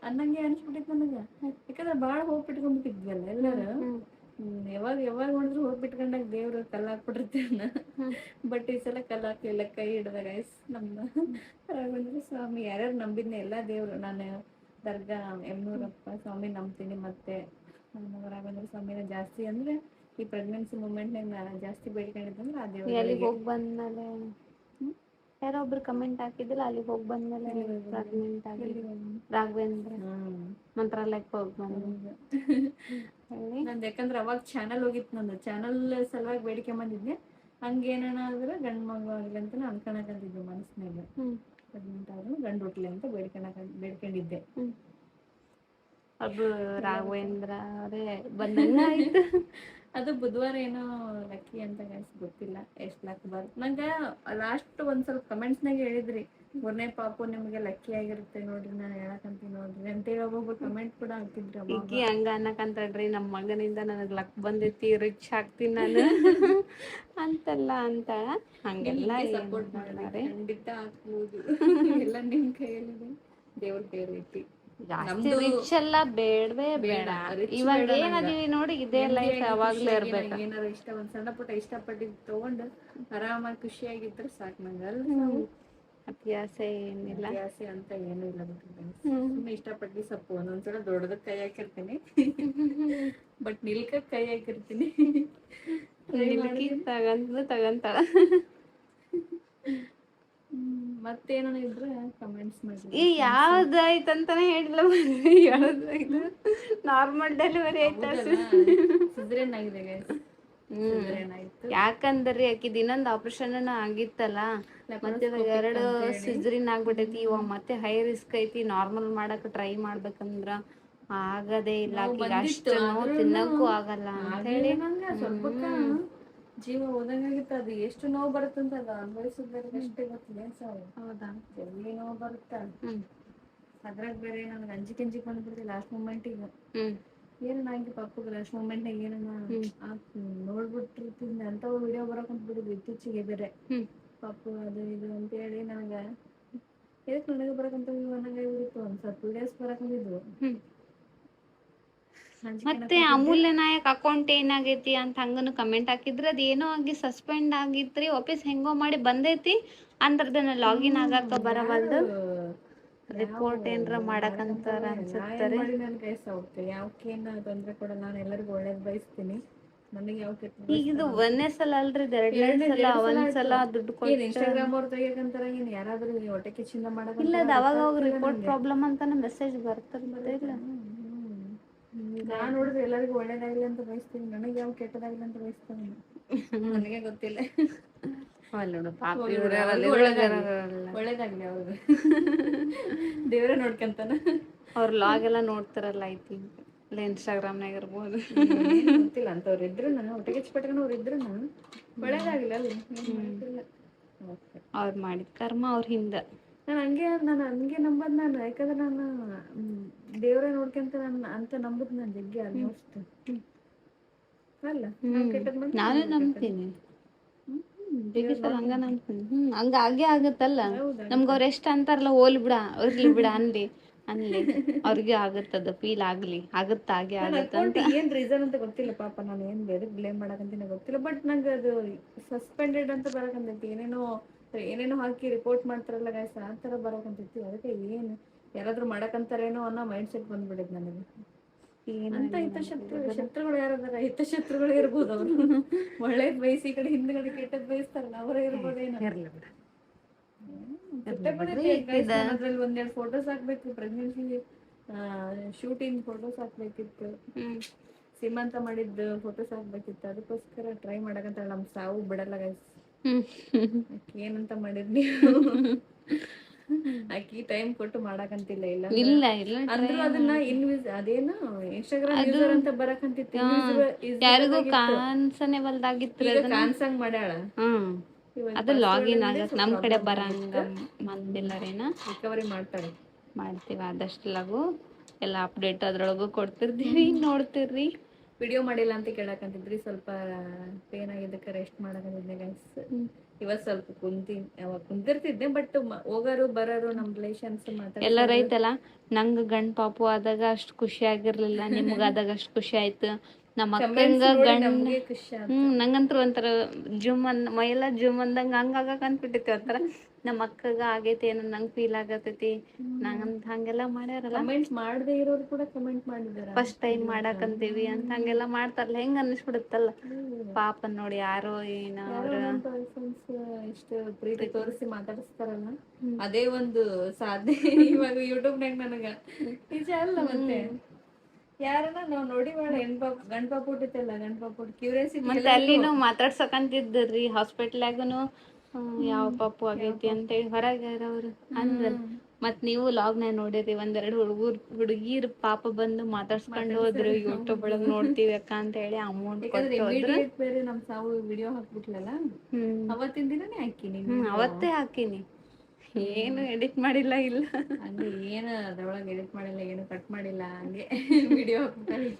ಅನ್ನಂಗೆ ಅನ್ಸ್ಬಿಟ್ಟಿತ್ತು ನನಗೆ. ಯಾಕಂದ್ರೆ ಭಾಳ ಹೋಗಿ ಬಿಟ್ಕೊಂಡ್ಬಿಟ್ಟಿದ್ವಲ್ಲ ಎಲ್ಲರೂ. ಯಾವಾಗ ಯಾವಾಗ ನೋಡಿದ್ರು ಹೋಗಿ ಬಿಟ್ಕೊಂಡಾಗ ದೇವ್ರು ಕಲ್ಲು ಹಾಕ್ಬಿಟ್ಟಿರ್ತೇವೆ. ಬಟ್ ಈ ಸಲ ಕಲ್ಲು ಹಾಕ್ಲಿಲ್ಲ, ಕೈ ಹಿಡ್ದ ಗೈಸ್ ನಮ್ಮ ರಾಘವೇಂದ್ರ ಸ್ವಾಮಿ. ಯಾರ್ಯಾರು ನಂಬಿದ್ನೆ ಎಲ್ಲ ದೇವ್ರು. ನಾನು ದರ್ಗಾ ಯಮನೂರಪ್ಪ ಸ್ವಾಮಿ ನಂಬ್ತೀನಿ, ಮತ್ತೆ ರಾಘವೇಂದ್ರ ಸ್ವಾಮಿನ ಜಾಸ್ತಿ ಅಂದ್ರೆ ಈ ಪ್ರೆಗ್ನೆನ್ಸಿ ಮೂಮೆಂಟ್ನಾಗ ನಾನು ಜಾಸ್ತಿ ಬೇಡ್ಕೊಂಡಿದ್ದಂದ್ರೆ ಆ ದೇವ್ರು. ಅಲ್ಲಿಗೆ ಹೋಗಿ ಬಂದ್ಮೇಲೆ ಯಾರೋ ಒಬ್ರು ಕಮೆಂಟ್ ಹಾಕಿದ್ದಿಲ್ಲ, ಅಲ್ಲಿಗೆ ಹೋಗಿ ಬಂದ್ಮೇಲೆ ಪ್ರೆಗ್ನೆಂಟ್ ಆಗಿ ರಾಘವೇಂದ್ರ ಮಂತ್ರಾಲಯಕ್ಕೆ ಹೋಗಿ ಬಂದು. ನಂದು ಯಾಕಂದ್ರೆ ಅವಾಗ ಚಾನಲ್ ಹೋಗಿತ್ತು, ನಂದು ಚಾನಲ್ ಸಲುವಾಗಿ ಬೇಡಿಕೆ ಬಂದಿದ್ದೆ. ಹಂಗೇನಾದ್ರೆ ಗಂಡು ಮಗು ಆಗಲಿ ಅಂತ ಅನ್ಕೊಳಕಂತಿದ್ದೆ ಮನಸ್ಸಿನಾಗ. ಪ್ರೆಗ್ನೆಂಟ್ ಆದ್ರೂ ಗಂಡು ಹುಟ್ಲಿ ಅಂತ ಬೇಡ್ಕೊಂಡಿದ್ದೆ. ಅದು ರಾಘವೇಂದ್ರ ಅವರೇ ಬಂದಂಗ ಆಯ್ತು. ಅದು ಬುಧವಾರ ಏನೋ ಲಕ್ಕಿ ಅಂತ ಗೈಸ್, ಗೊತ್ತಿಲ್ಲ ಎಷ್ಟು ಲಕ್ ಬರುತ್ತೆ. ನಂಗೆ ಲಾಸ್ಟ್ ಒಂದ್ ಸ್ವಲ್ಪ ಕಮೆಂಟ್ಸ್ನಾಗ ಹೇಳಿದ್ರಿ, 1ನೇ ಪಾಪು ನಿಮ್ಗೆ ಲಕ್ಕಿ ಆಗಿರುತ್ತೆ ನೋಡ್ರಿ, ನಾನು ಹೇಳಕಂತೀನಿ ನೋಡ್ರಿ ಅಂತೇಳಿ ಒಬ್ಬೊಬ್ರು ಕಮೆಂಟ್ ಕೂಡ ಹಾಕಿದ್ರಿ. ಈಕಿ ಹಂಗ ಅನ್ನಕಂತಳ್ರಿ, ನಮ್ಮ ಮಗನಿಂದ ನನಗ್ ಲಕ್ ಬಂದೈತಿ, ರಿಚ್ ಆಗ್ತೀನಿ ನಾನು ಅಂತೆಲ್ಲ ಅಂತಾಳ. ಹಂಗೆಲ್ಲ ಸಪೋರ್ಟ್ ಮಾಡಿದ್ರೆ ಖಂಡಿತ ಆಗ್ಬೋದು. ಎಲ್ಲ ನಿಮ್ ಕೈಯಲ್ಲಿದೆ, ದೇವ್ರ ಕೈಯಲ್ಲಿ. ಜಾಸ್ತಿ ರಿಚ್ ಎಲ್ಲ ಬೇಡವೇ ಬೇಡ. ಇವಾಗ ಏನದೀವಿ ನೋಡಿ, ಇದೇ ಲೈಫ್ ಯಾವಾಗ್ಲೂ ಇರ್ಬೇಕು. ಏನಾರ ಇಷ್ಟ ಒಂದ್ ಸಣ್ಣ ಪುಟ್ಟ ಇಷ್ಟಪಟ್ಟಿದ್ ತಗೊಂಡು ಆರಾಮಾಗಿ ಖುಷಿಯಾಗಿದ್ರೆ ಸಾಕು ನಂಗೆ. ಅತ್ಯಾಸೆ ಏನಿಲ್ಲ, ಅತ್ಯಾಸೆ ಅಂತ ಏನೂ ಇಲ್ಲ. ಸುಮ್ಮನೆ ಇಷ್ಟಪಟ್ಟು ಸ್ವಲ್ಪ ಒಂದೊಂದ್ಸಲ ದೊಡ್ಡದಕ್ಕೆ ಕೈ ಹಾಕಿರ್ತೀನಿ, ಬಟ್ ನಿಲ್ಕಕ್ ಕೈ ಹಾಕಿರ್ತೀನಿ. ತಗಂತಾಳ. ಮತ್ತೇನೋ ಇದ್ರೆ ಕಮೆಂಟ್ಸ್ ಮಾಡಿ. ಈ ಯಾವ್ದಾಯ್ತಂತಾನೆ ಹೇಳಿಲ್ಲ, ಯಾವ್ದು ನಾರ್ಮಲ್ ಡೆಲಿವರಿ ಆಯ್ತಾ? ಸಿಸೇರಿಯನ್ ಆಗಿದೆ. ಯಾಕಂದ್ರಿ ಆಕಿದ್ ಇನ್ನೊಂದು ಆಪರೇಷನ್ ಆಗಿತ್ತಲ್ಲ, ಮತ್ತೆ 2 ಸಿಸೇರಿಯನ್ ಆಗ್ಬಿಟ್ಟೈತಿ. ಇವಾಗ ಮತ್ತೆ ಹೈ ರಿಸ್ಕ್ ಐತಿ. ನಾರ್ಮಲ್ ಮಾಡಕ್ ಟ್ರೈ ಮಾಡ್ಬೇಕಂದ್ರ ಆಗದೇ ಇಲ್ಲ, ಆಕಿಗೆ ಅಷ್ಟು ನೋವು ತಿನ್ನಕ್ಕೂ ಆಗಲ್ಲ ಅಂತ ಹೇಳಿ ಸ್ವಲ್ಪ ಜೀವ ಹೋದಂಗಾಗಿತ್ತು. ಅದು ಎಷ್ಟು ನೋವು ಬರುತ್ತಂತ ಅದು ಅನ್ಭವಿಸಿದ್ರೆ ಅಷ್ಟೇ ಗೊತ್ತಿಲ್ಲ. ಹೌದಾ, ಎಲ್ಲಿ ನೋವು ಬರುತ್ತ. ಅದ್ರಾಗ ಬೇರೆ ನನ್ಗೆ ಅಂಜಿಕೆ ಬಂದ್ಬಿಡ್ತಿ ಲಾಸ್ಟ್ ಮೂಮೆಂಟಿಗೆ. ಏನ ಆಗಿ ಪಾಪಗ ಲಾಸ್ಟ್ ಮೂಮೆಂಟ್ನಾಗ ಏನನ್ನ ನೋಡ್ಬಿಟ್ಟಿರ್ತೀನಿ ಅಂತ ವಿಡಿಯೋ ಬರಕಂತ ಬಿಡುದು ಇತ್ತೀಚೆಗೆ ಬೇರೆ ಪಾಪು ಅದು ಇದು ಅಂತ ಹೇಳಿ ನನಗ ಎದಕ್ ನನಗೆ ಬರಕಂತ ಅನ್ನಂಗಾಗಿಬಿಡಿತ್ತು. ಒಂದ್ ಸ್ವಲ್ಪ ವಿಡಿಯೋಸ್ ಬರಕಂದಿದ್ವು. ಮತ್ತೆ ಅಮೂಲ್ಯ ನಾಯಕ್ ಅಕೌಂಟ್ ಏನಾಗೈತಿ ಅಂತ ಹಂಗನು ಕಮೆಂಟ್ ಹಾಕಿದ್ರೆ, ಅದ್ ಏನೋ ಆಗಿ ಸಸ್ಪೆಂಡ್ ಆಗಿತ್ರಿ, ವಾಪಸ್ ಹೆಂಗೋ ಮಾಡಿ ಬಂದೈತಿ ಅಂದ್ರದನ್ನ ಲಾಗಿನ್ ಆಗಾಕ ಬರವಲ್ದು. ರಿಪೋರ್ಟ್ ಏನ್ರ ಮಾಡಕಂತಾರ ಅನ್ಸುತ್ತಾರೆ. ಯಾವಕ್ಕೇನು ತೊಂದ್ರೆ ಕೊಡಲ್ಲ, ನಾನು ಎಲ್ಲರಿಗೂ ಒಳ್ಳೇದ್ ಬಯಸ್ತೀನಿ. ನನಗೆ ಯಾವ ಈಗ ಇದು 1ನೇ ಸಲ ಅಲ್ರಿ, 2ನೇ ಸಲ. ಒಂದ್ಸಲ ದುಡ್ಡು ಕೊಟ್ಟು ಇನ್ಸ್ಟಾಗ್ರಾಮ್ ಅವ್ರು ತೆಗಿಯಕಂತಾರ. ಏನ್ ಯಾರಾದ್ರೂ ಹೊಟ್ಟೆ ಕಿಚ್ಚಿಂದ ಮಾಡಕ ಇಲ್ಲ, ಅದು ಅವಾಗ ರಿಪೋರ್ಟ್ ಪ್ರಾಬ್ಲಮ್ ಅಂತಾನೆ ಮೆಸೇಜ್ ಬರ್ತದೆ ಇಲ್ಲ. ನಾನ್ ನೋಡಿದ್ರೆ ಎಲ್ಲರಿಗೂ ಒಳ್ಳೇದಾಗ್ಲಿ ಅಂತ ಬಯಸ್ತೀನಿ. ನನಗೆ ಯಾವ ಕೆಟ್ಟದಾಗ್ಲಿ ಅಂತ ಬಯಸ್ತಾನೆ, ನನಗೆ ಗೊತ್ತಿಲ್ಲ. ಒಳ್ಳೇದಾಗ್ಲಿ ಅವ್ರಿಗೆ, ದೇವ್ರ ನೋಡ್ಕಂತಾನ. ಅವ್ರ ಲಾಗ್ ಎಲ್ಲ ನೋಡ್ತಾರಲ್ಲ ಐತಿ, ಇಲ್ಲ ಇನ್ಸ್ಟಾಗ್ರಾಮ್ನಾಗ ಇರ್ಬೋದು, ಗೊತ್ತಿಲ್ಲ. ಅಂತವ್ರು ಇದ್ರು ನಾನು ಹೊಟ್ಟೆಗೆ ಹಚ್ಚಿಪಟ್ಕೊಂಡವ್ರು ಇದ್ರು ನಾನು ಒಳ್ಳೇದಾಗಿಲ್ಲ ಅಲ್ಲಿ. ಅವ್ರು ಮಾಡಿದ ಕರ್ಮ ಅವ್ರ ಹಿಂದ. ನಾನು ಹಂಗೆ ನಂಬದ್ ನಾನು. ಯಾಕಂದ್ರೆ ನಾನು ದೇವ್ರ ನೋಡ್ಕೊಂತ ಅಂತ ನಂಬುದ್ ನಾನು ಜಗ್ಗಿ ಆಲ್ಮೋಸ್ಟ್ ಅಲ್ಲ. ನಾನು ನಂಬ್ತೀನಿ, ಹಂಗ ನಂಬ್ತೀನಿ. ಹಂಗ ಆಗೇ ಆಗತ್ತಲ್ಲ ನಮ್ಗ. ಅವ್ರ ಎಷ್ಟ ಅಂತಾರಲ್ಲ, ಹೋಲ್ ಬಿಡ ಇರ್ಲಿ ಬಿಡ ಅನ್ಲಿ ಅವ್ರಿಗೆ ಆಗತ್ತದ, ಫೀಲ್ ಆಗ್ಲಿ ಆಗುತ್ತ, ಹಾಗೆ ಆಗತ್ತ. ಏನ್ ರೀಸನ್ ಅಂತ ಗೊತ್ತಿಲ್ಲ ಪಾಪ. ನಾನು ಏನ್ ಬೇರೆ ಬ್ಲೇಮ್ ಮಾಡಕಂತೀನಿ ಗೊತ್ತಿಲ್ಲ. ಬಟ್ ನಂಗೆ ಅದು ಸಸ್ಪೆಂಡೆಡ್ ಅಂತ ಬರಕಂತೈತಿ. ಏನೇನೋ ಹಾಕಿ ರಿಪೋರ್ಟ್ ಮಾಡ್ತಾರಲ್ಲ ಗೈಸ್, ಆ ತರ ಬರಕಂತೈತಿ. ಅದಕ್ಕೆ ಏನ್ ಯಾರಾದ್ರೂ ಮಾಡಕಂತಾರೇನೋ ಅನ್ನೋ ಮೈಂಡ್ ಸೆಟ್ ಬಂದ್ಬಿಡೈತಿ ನನಗೆ. ಅಂತ ಶತ್ರುಗಳು ಯಾರಾದಾರ ಶತ್ರುಗಳು ಇರ್ಬೋದು. ಅವ್ರು ಒಳ್ಳೇದ್ ಬಯಸಿ ಕಡೆ ಹಿಂದ್ಗಡೆ ಕೆಟ್ಟದ್ ಬಯಸ್ತಾರಲ್ಲ, ಅವರೇ ಇರ್ಬೋದೇನೋ. ಅದ್ರಲ್ಲಿ 1-2 ಫೋಟೋಸ್ ಹಾಕ್ಬೇಕು. ಪ್ರೆಗ್ನೆನ್ಸಿ ಶೂಟಿಂಗ್ ಫೋಟೋಸ್ ಹಾಕ್ಬೇಕಿತ್ತು, ಸೀಮಂತ ಮಾಡಿದ್ದು ಫೋಟೋಸ್ ಹಾಕ್ಬೇಕಿತ್ತು. ಅದಕ್ಕೋಸ್ಕರ ಟ್ರೈ ಮಾಡಕಂತ. ನಮ್ ಸಾವು ಬಿಡಲ್ಲ ಗೈಸ್. ಏನಂತ ಮಾಡಿದ್ನಿ, ಆಕಿ ಟೈಮ್ ಕೊಟ್ಟು ಮಾಡಕಂತಿಲ್ಲ. ಇಲ್ಲ ಅಂದ್ರೂ ಅದನ್ನ ಅದೇನು ಇನ್ಸ್ಟಾಗ್ರಾಮ್ ಯೂಸರ್ ಅಂತ ಬರಕಂತಿತ್ತು. ಯಾರಿಗೂ ಕಾನ್ಸನೆ ಬಲ್ದಾಗಿತ್ತು, ಕಾನ್ಸಂಗ್ ಮಾಡ್ಯಾಳ. ಅದು ಲಾಗಿನ್ ಆಗಕ್ ನಮ್ ಕಡೆ ಬರಂಗ ಮಂದಿಲ್ಲರೇನ. ರಿಕವರಿ ಮಾಡ್ತೀವಿ ಆದಷ್ಟು ಲಗು. ಎಲ್ಲ ಅಪ್ಡೇಟ್ ಅದ್ರೊಳಗು ಕೊಡ್ತಿರ್ತೀವಿ, ನೋಡ್ತಿರ್ರಿ. ವಿಡಿಯೋ ಮಾಡಿಲ್ಲ ಅಂತ ಕೇಳಕಂತಿದ್ರಿ. ಸ್ವಲ್ಪ ಪೇನ್ ಆಗಿದ್ದಕ್ಕೆ ರೆಸ್ಟ್ ಮಾಡಕಂತಿದ್ದೆ ಗೈಸ್. ಇವತ್ ಸ್ವಲ್ಪ ಅವಾಗ ಕುಂತಿರ್ತಿದ್ದೆ, ಬಟ್ ಹೋಗೋರು ಬರೋರು ನಮ್ ರಿಲೇಷನ್ಸ್ ಎಲ್ಲಾರ ಮಾತಾಡ್ಸೋರು. ಐತಲ್ಲ, ನಂಗ್ ಗಂಡ್ ಪಾಪು ಆದಾಗ ಅಷ್ಟ್ ಖುಷಿ ಆಗಿರ್ಲಿಲ್ಲ, ನಿಮ್ಗ ಆದಾಗ ಅಷ್ಟ್ ಖುಷಿ ಆಯ್ತು. ನಮ್ಮ ಅಕ್ಕಂಗ ಗಂಡ್ ಖುಷಿ ನಂಗಂತ್ರು ಒಂಥರ ಮೈಯೆಲ್ಲ ಜುಮ್ ಅಂದಂಗ ಹಂಗ ಆಗಕ್ ಅಂದ್ಬಿಟ್ಟೈತಿ ಒಂಥರ. ನಮ್ಮ ಅಕ್ಕಗ ಆಗೈತಿ ಏನೋ ನಂಗ್ ಫೀಲ್ ಆಗತೈತಿ, ನಂಗಂತ ಹಂಗೆಲ್ಲಾ ಮಾಡ್ಯಾರಲ್ಲ. ಕಮೆಂಟ್ ಮಾಡದೇ ಇರೋರು ಕೂಡ ಕಮೆಂಟ್ ಮಾಡಿದಾರ. ಫಸ್ಟ್ ಟೈಮ್ ಮಾಡಾಕಂತೀವಿ ಅಂತ ಹಂಗೆಲ್ಲಾ ಮಾಡ್ತಾರಲ್ಲ, ಹೆಂಗ ಅನಿಸ್ಬಿಡುತ್ತಲ್ಲ. ಪಾಪ ನೋಡಿ ಯಾರೋ ಏನೋ ಅವ್ರ ಇಷ್ಟು ಪ್ರೀತಿ ತೋರಿಸಿ ಮಾತಾಡಿಸ್ತಾರಲ್ಲ, ಅದೇ ಒಂದು ಸಾಧನೆ. ಇವಾಗ ಯೂಟ್ಯೂಬ್ನಾಗ ನನಗ ನಿಜ ಅಲ್ಲ ಮತ್ತೆ ಯಾರನ್ನ ನಾವ್ ನೋಡಿ ಬೇಡ, ಗಂಡ್ ಪಾಪ ಹುಟ್ಟಿತಲ್ಲ, ಗಂಡ್ ಪಾಪ ಕ್ಯೂರಿಯಾಸಿಟಿ. ಮತ್ತೆ ಅಲ್ಲಿನೂ ಮಾತಾಡ್ಸಕಂತಿದ್ರಿ ಹಾಸ್ಪಿಟ್ಲಾಗನು, ಯಾವ ಪಾಪು ಆಗೈತಿ ಅಂತೇಳಿ ಹೊರಗ್ಯಾರವ್ರು ಅಂದ್ರಲ್. ಮತ್ ನೀವು ಲಾಗ್ನಾಗ ನೋಡಿರಿ, ಒಂದೆರಡು ಹುಡುಗಿರ್ ಪಾಪ ಬಂದು ಮಾತಾಡ್ಸ್ಕೊಂಡ್ ಹೋದ್ರು, ಯೂಟ್ಯೂಬ್ ಒಳಗ್ ನೋಡ್ತೀವಿ ಅಕ್ಕ ಅಂತ ಹೇಳಿ ಅಮೌಂಟ್ ಕೊಟ್ಟು ಹೋದ್ರು. ಬೇರೆ ನಮ್ ಸಾವು ವಿಡಿಯೋ ಹಾಕ್ಬಿಟ್ಲಲ್ಲ, ಅವತ್ತಿನ ದಿನನೇ ಹಾಕಿನಿ. ಅವತ್ತೇ ಹಾಕಿನಿ, ಏನು ಎಡಿಟ್ ಮಾಡಿಲ್ಲ ಇಲ್ಲ. ಹಂಗೆ ಏನು ಅದ್ರೊಳಗೆ ಎಡಿಟ್ ಮಾಡಿಲ್ಲ, ಏನು ಕಟ್ ಮಾಡಿಲ್ಲ, ಹಂಗೆ ವಿಡಿಯೋ ಹಾಕ್ಬಿಟ್ಟಾಳೆ.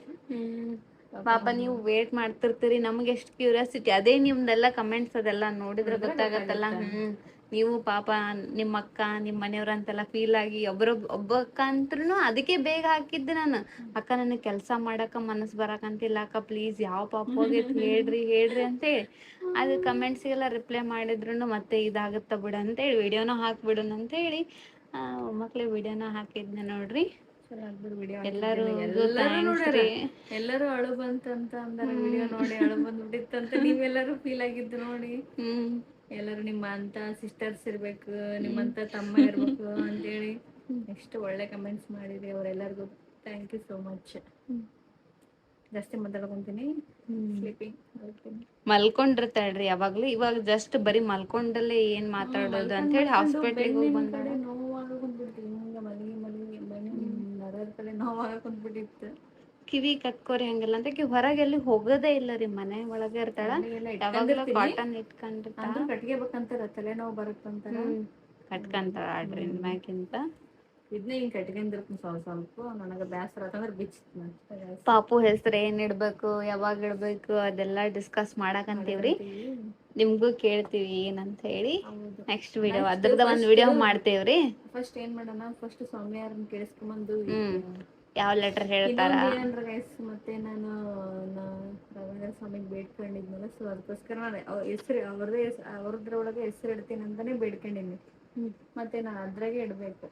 ಪಾಪ ನೀವು ವೇಟ್ ಮಾಡ್ತಿರ್ತೀರಿ, ನಮ್ಗೆ ಎಷ್ಟು ಕ್ಯೂರಿಯಾಸಿಟಿ. ಅದೇ ನಿಮ್ದೆಲ್ಲ ಕಮೆಂಟ್ಸ್ ಅದೆಲ್ಲ ನೋಡಿದ್ರೆ ಗೊತ್ತಾಗತ್ತಲ್ಲ. ನೀವು ಪಾಪ ನಿಮ್ಮ ಅಕ್ಕ ನಿಮ್ಮ ಮನೆಯವ್ರ ಅಂತೆಲ್ಲ ಫೀಲ್ ಆಗಿ ಒಬ್ಬ ಅಕ್ಕ ಅಂತ್ರು ಅದಕ್ಕೆ ಬೇಗ ಹಾಕಿದ್ದೆ ನಾನು. ಅಕ್ಕ ನನಗೆ ಕೆಲಸ ಮಾಡಕ ಮನಸ್ಸು ಬರಕಂತಿಲ್ಲ ಅಕ್ಕ, ಪ್ಲೀಸ್ ಯಾವ ಪಾಪ ಹೋಗೈತಿ ಹೇಳ್ರಿ ಅಂತೇಳಿ. ಅದು ಕಮೆಂಟ್ಸ್ಗೆಲ್ಲ ರಿಪ್ಲೈ ಮಾಡಿದ್ರು ಮತ್ತೆ ಇದಾಗುತ್ತ ಬಿಡು ಅಂತೇಳಿ ವಿಡಿಯೋನ ಹಾಕ್ಬಿಡೋಣ ಅಂತೇಳಿ ಮಕ್ಳಿಗೆ ವಿಡಿಯೋನ ಹಾಕಿದ್ನ ನೋಡ್ರಿ. ಎಲ್ಲರೂ ಎಲ್ಲರೂ ಅಳು ಬಂತಂತ ಅಂದಾರ, ವಿಡಿಯೋ ನೋಡಿ ಅಳು ಬಂದ್ಬಿಟ್ಟಿತ್ತಂತ. ನೀವೆಲ್ಲರೂ ಫೀಲ್ ಆಗಿದ್ದು ನೋಡಿ. ಎಲ್ಲರೂ ನಿಮ್ಮ ಅಂತ ಸಿಸ್ಟರ್ಸ್ ಇರ್ಬೇಕು, ನಿಮ್ಮಂತ ತಮ್ಮ ಇರ್ಬೇಕು ಅಂತೇಳಿ ಎಷ್ಟು ಒಳ್ಳೆ ಕಮೆಂಟ್ಸ್ ಮಾಡಿರಿ. ಅವರೆಲ್ಲರಿಗೂ ಥ್ಯಾಂಕ್ ಯು ಸೋ ಮಚ್. ಜಾಸ್ತಿ ಮಾತಾಡ್ಕೊಂತೀನಿ, ಮಲ್ಕೊಂಡಿರ್ತಾಳ್ರಿ ಯಾವಾಗ್ಲೂ. ಇವಾಗ ಜಸ್ಟ್ ಬರೀ ಮಲ್ಕೊಂಡಲ್ಲೇ ಏನ್ ಮಾತಾಡೋದು ಅಂತ ಹೇಳಿ ಹಾಸ್ಪಿಟ್ಲಿಗೆ ಹೋಗಿ ಬಂದಾಳ. ನೋವಾಗ ಕುಂದ್ಬಿಟ್ಟಿತ್ತು. ಕಿವಿ ಕಟ್ಕೋರಿ ಹಂಗೆಲ್ಲ ಅಂತ ಹೊರಗೆಲ್ಲಿ ಹೋಗೋದೇ ಇಲ್ಲ ರೀ, ಮನೆ ಒಳಗೆ ಇರ್ತಾಳ. ಯಾವಾಗ್ಲೂ ಕಾಟನ್ ಇಟ್ಕೊಂಡಿರ್ತಾಳ. ಕಟ್ಕೋಬೇಕಂತಾರ, ತಲೆನೋವು ಬರುತ್ತಂತಾರ, ಕಟ್ಕಂತಾಳ ಆಡ್ರಿ ಮ್ಯಾಗಿಂತ. ಇದನ್ನೇ ಹಿಂಗ್ ಕಟ್ಕೊಂಡಿರ್ತೀನಿ ಸ್ವಲ್ಪ ನನಗೆ ಬೇಸರ ಆತಂದ್ರೆ ಬಿಚ್ಚ. ಪಾಪು ಹೆಸರು ಏನ್ ಇಡ್ಬೇಕು, ಯಾವಾಗ ಇಡ್ಬೇಕು ಅದೆಲ್ಲ ಡಿಸ್ಕಸ್ ಮಾಡಕಂತೀವ್ರಿ. ನಿಮ್ಗೂ ಕೇಳ್ತೀವಿ ಏನಂತ ಹೇಳಿ. ನೆಕ್ಸ್ಟ್ ವಿಡಿಯೋ ಅದ್ರದ ಒಂದ್ ವಿಡಿಯೋ ಮಾಡ್ತೇವ್ರಿ. ಫಸ್ಟ್ ಏನ್ ಮಾಡೋಣ, ಫಸ್ಟ್ ಸ್ವಾಮಿಯಾರನ್ನ ಕೇಳಿಸ್ಕೊಂಬಂದು ಯಾವ ಲೆಟರ್ ಹೇಳ್ತಾರ. ಮತ್ತೆ ನಾನು ರವೀಂದ್ರ ಸ್ವಾಮಿಗೆ ಬೇಡ್ಕೊಂಡಿದ್ನಲ್ಲ, ಸೊ ಅದಕ್ಕೋಸ್ಕರ ನಾನು ಹೆಸರು ಅವ್ರದ್ರೊಳಗೆ ಹೆಸರು ಇಡ್ತೀನಿ ಅಂತಾನೆ ಬೇಡ್ಕೊಂಡಿನಿ. ಮತ್ತೆ ನಾನು ಅದ್ರಾಗೆ ಇಡ್ಬೇಕು.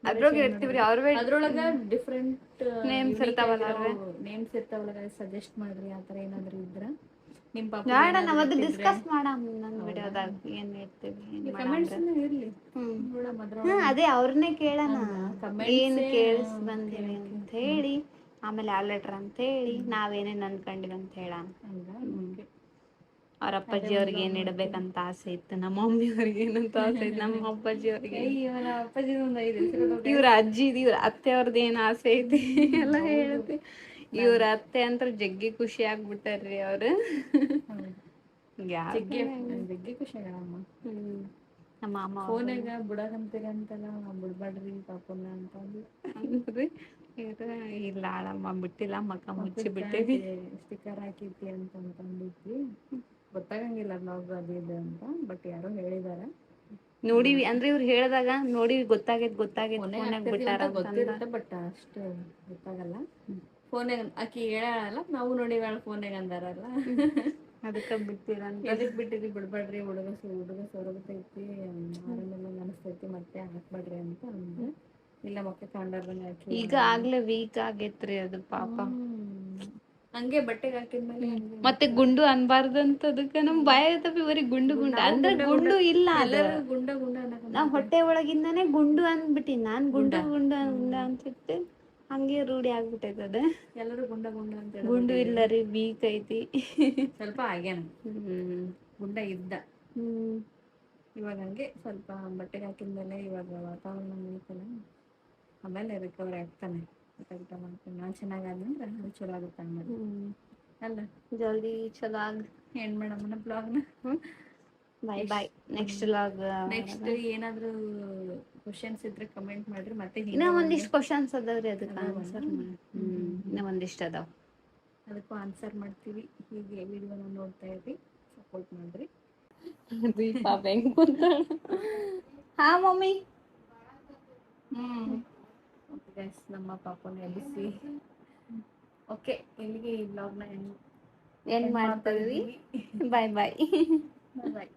ಅದ್ರೊಳಗೆ ಇಡ್ತೀವ್ರಿ, ಅದ್ರೊಳಗ ಡಿಫ್ರೆಂಟ್ ನೇಮ್ಸ್ ಇರ್ತಾವಲ್ಲ, ಸಜೆಸ್ಟ್ ಮಾಡ್ರಿ ಆತರ ಏನಾದ್ರು ಇದ್ರ. ನಿಮ್ ಪಾಪ ನಾವ್ ಅದು ಡಿಸ್ಕಸ್ ಮಾಡಮ್ ನನ್ನ ವಿಡಿಯೋದಾಗ ಏನ್ ಹೇಳ್ತೀವಿ. ಅದೇ ಅವ್ರನ್ನೇ ಕೇಳೋಣ, ಏನ್ ಕೇಳಿಸ್ ಬಂದಿವಿ ಅಂತ ಹೇಳಿ, ಆಮೇಲೆ ಯಾವ ಲೆಟರ್ ಅಂತ ಹೇಳಿ ನಾವೇನೇನ್ ಅನ್ಕೊಂಡಿವಿ ಅಂತ ಹೇಳೋಣ. ಅವ್ರ ಅಪ್ಪಾಜಿ ಅವ್ರಿಗೆ ಏನ್ ಇಡ್ಬೇಕಂತ ಆಸೆ ಇತ್ತು, ನಮ್ಮ ಮಮ್ಮಿ ಅವ್ರಿಗೆ ಏನಂತ ಆಸೆ ಇತ್ತು, ನಮ್ಮ ಅಪ್ಪಾಜಿ ಅವ್ರಿಗೆ, ಇವ್ರ ಅಜ್ಜಿ ಇವ್ರ ಅತ್ತೆ ಅವ್ರದ್ದು ಏನ್ ಆಸೆ ಐತಿ ಎಲ್ಲ ಹೇಳುತ್ತೆ. ಇವ್ರ ಅತ್ತೆ ಅಂತ ಜಗ್ಗಿ ಖುಷಿ ಆಗ್ಬಿಟ್ಟಾರ್ರಿ ಅವ್ರು. ಜಗ್ಗಿ ಖುಷಿ ಆಗಮ್ಮ. ನಮ್ಮ ಮಾಮ ಫೋನಾಗ ಬುಡಕಂತೀರಿ ಅಂತಲ್ಲ, ಬಿಡ್ಬಾಡ್ರಿ ಪಾಪುನ ಅಂತಂದ್ರಿ. ಇಲ್ಲ ಆಳಮ್ಮ ಬಿಟ್ಟಿಲ್ಲ, ಮಕ್ಕ ಮುಚ್ಚಿ ಬಿಟ್ಟಿವಿ. ಸ್ಟಿಕ್ಕರ್ ಹಾಕಿತಿ ಅಂತಂದಿದ್ವಿ, ಗೊತ್ತಾಗಂಗಿಲ್ಲ ಬ್ಲಾಗ್ ಅದು ಇದು ಅಂತ, ಬಟ್ ಯಾರೋ ಹೇಳಿದಾರ. ನೋಡಿವಿ ಅಂದ್ರೆ ಇವ್ರು ಹೇಳಿದಾಗ ನೋಡಿವಿ, ಗೊತ್ತಾಗೈತ್ ಬಿಟ್ಟಾರ ಗೊತ್ತಿರುತ್ತೆ, ಬಟ್ ಅಷ್ಟು ಗೊತ್ತಾಗಲ್ಲ. ಫೋನಾಗ ಆಕಿ ಹೇಳಲ್ಲ, ನಾವು ನೋಡಿವಾಳ ಫೋನಾಗ ಅಂದಾರಲ್ಲ, ಅದಕ್ಕೆ ಬಿಟ್ಟಿರಂತ. ಎದಕ್ ಬಿಟ್ಟಿರಿ, ಬಿಡ್ಬೇಡ್ರಿ, ಹುಡುಗ ಸೊರಗತೈತಿ, ಆರಾಮೆಲ್ಲ ಅನಿಸ್ತೈತಿ, ಮತ್ತೆ ಹಾಕ್ಬೇಡ್ರಿ ಅಂತ ಅಂದ್ರು. ಇಲ್ಲ ಮಕ್ಕ ಕಂಡಾರ್ದಂಗ ಹಾಕಿ, ಈಗ ಆಗ್ಲೇ ವೀಕ್ ಆಗೈತ್ರಿ ಅದು ಪಾಪ. ಹಂಗೆ ಬಟ್ಟೆಗೆ ಹಾಕಿದ್ಮೇಲೆ ಮತ್ತೆ ಗುಂಡು ಅನ್ಬಾರ್ದಂತ ಅದಕ್ಕೆ ನಮ್ ಬಾಯ ಬರೀ ಗುಂಡು ಅಂದ್ರೆ ಗುಂಡು ಇಲ್ಲ, ಗುಂಡ ನಾವ್ ಹೊಟ್ಟೆ ಒಳಗಿಂದಾನೇ ಗುಂಡು ಅಂದ್ಬಿಟ್ಟಿ. ನಾನ್ ಗುಂಡು ಅಂತಿದ್ದೆ, ಹಂಗೆ ರೂಢಿ ಆಗ್ಬಿಟ್ಟೈತೆ ಅದ. ಎಲ್ಲರೂ ಗುಂಡ ಅಂತ ಗುಂಡು ಇಲ್ಲ ರೀ, ವೀಕ್ ಐತಿ ಸ್ವಲ್ಪ ಆಗ್ಯಾನ. ಗುಂಡ ಇದ್ದ, ಇವಾಗ ಹಂಗೆ ಸ್ವಲ್ಪ ಬಟ್ಟೆಗೆ ಹಾಕಿದ್ಮೇಲೆ ಇವಾಗ ವಾತಾವರಣ ಐತಲ್ಲ, ಆಮೇಲೆ ರಿಕವರಿ ಆಗ್ತಾನೆ. ಊಟ ಮಾಡ್ತಾನೆ, ನಾನ್ ಚೆನ್ನಾಗಾದ್ನಂದ್ರೆ ಅದು ಚಲೋ ಆಗುತ್ತೆ ಆಮೇಲೆ. ಅಲ್ಲ ಜಲ್ದಿ ಚಲೋ ಆಗ ಏನ್ ಮೇಡಮ್ ಬ್ಲಾಗ್ನ. ಬಾಯ್. ನೆಕ್ಸ್ಟ್ ಏನಾದ್ರು ಕ್ವಶನ್ಸ್ ಇದ್ರೆ ಕಮೆಂಟ್ ಮಾಡ್ರಿ. ಮತ್ತೆ ಇನ್ನ ಒಂದಿಷ್ಟು ಕ್ವಶನ್ಸ್ ಅದಾವ್ರಿ, ಅದಕ್ಕೆ ಆನ್ಸರ್ ಇನ್ನ ಒಂದಿಷ್ಟು ಅದಾವ, ಅದಕ್ಕೂ ಆನ್ಸರ್ ಮಾಡ್ತೀವಿ. ಹೀಗೆ ವಿಡಿಯೋನ ನೋಡ್ತಾ ಇರ್ರಿ, ಸಪೋರ್ಟ್ ಮಾಡ್ರಿ. ಪಾಪ ಹೆಂಗ್ ಕೂತಾಳ. ಹಾ ಮಮ್ಮಿ. ಓಕೆ ಗೈಸ್, ನಮ್ಮ ಪಾಪನ ಎಬ್ಬಿಸಿ ಓಕೆ ಇಲ್ಲಿಗೆ ಈ ಬ್ಲಾಗ್ನ ಏನ್ ಮಾಡ್ತಾ ಇದೀವಿ. ಬಾಯ್ ಬಾಯ್. ಬಾಯ್.